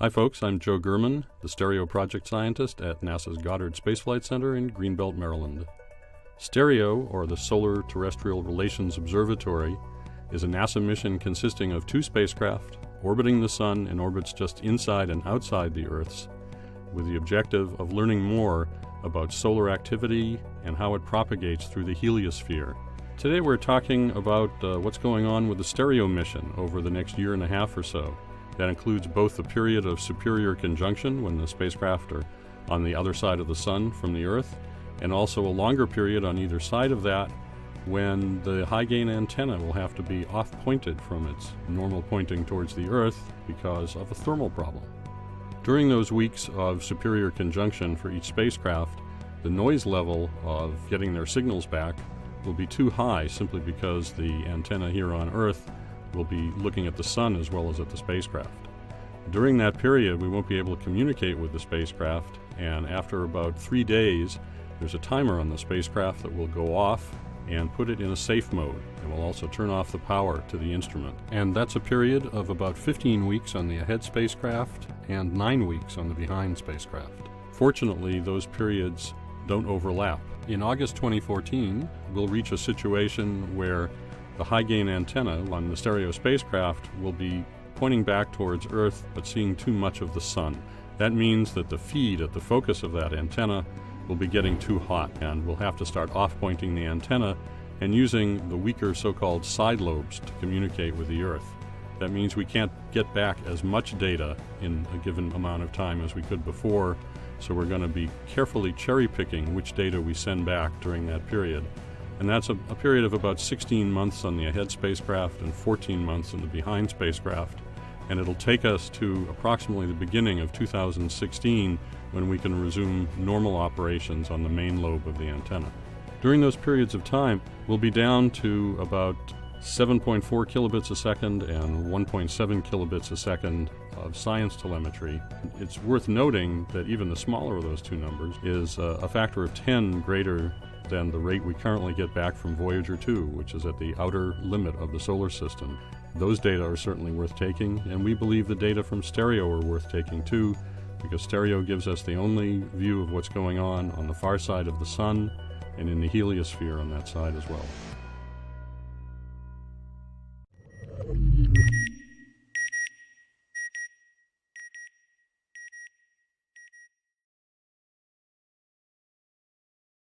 Hi folks, I'm Joe Gurman, the Stereo Project Scientist at NASA's Goddard Space Flight Center in Greenbelt, Maryland. STEREO, or the Solar Terrestrial Relations Observatory, is a NASA mission consisting of 2 spacecraft orbiting the Sun in orbits just inside and outside the Earth's, with the objective of learning more about solar activity and how it propagates through the heliosphere. Today we're talking about what's going on with the STEREO mission over the next year and a half or so. That includes both the period of superior conjunction, when the spacecraft are on the other side of the Sun from the Earth, and also a longer period on either side of that when the high-gain antenna will have to be off-pointed from its normal pointing towards the Earth because of a thermal problem. During those weeks of superior conjunction for each spacecraft, the noise level of getting their signals back will be too high simply because the antenna here on Earth will be looking at the Sun as well as at the spacecraft. During that period, we won't be able to communicate with the spacecraft, and after about 3 days, there's a timer on the spacecraft that will go off and put it in a safe mode, and will also turn off the power to the instrument. And that's a period of about 15 weeks on the ahead spacecraft and 9 weeks on the behind spacecraft. Fortunately, those periods don't overlap. In August 2014, we'll reach a situation where the high-gain antenna on the STEREO spacecraft will be pointing back towards Earth but seeing too much of the Sun. That means that the feed at the focus of that antenna will be getting too hot, and we'll have to start off-pointing the antenna and using the weaker so-called side lobes to communicate with the Earth. That means we can't get back as much data in a given amount of time as we could before, so we're going to be carefully cherry-picking which data we send back during that period. And that's a period of about 16 months on the ahead spacecraft and 14 months on the behind spacecraft. And it'll take us to approximately the beginning of 2016 when we can resume normal operations on the main lobe of the antenna. During those periods of time, we'll be down to about 7.4 kilobits a second and 1.7 kilobits a second of science telemetry. It's worth noting that even the smaller of those two numbers is a factor of 10 greater than the rate we currently get back from Voyager 2, which is at the outer limit of the solar system. Those data are certainly worth taking, and we believe the data from STEREO are worth taking too, because STEREO gives us the only view of what's going on the far side of the Sun and in the heliosphere on that side as well.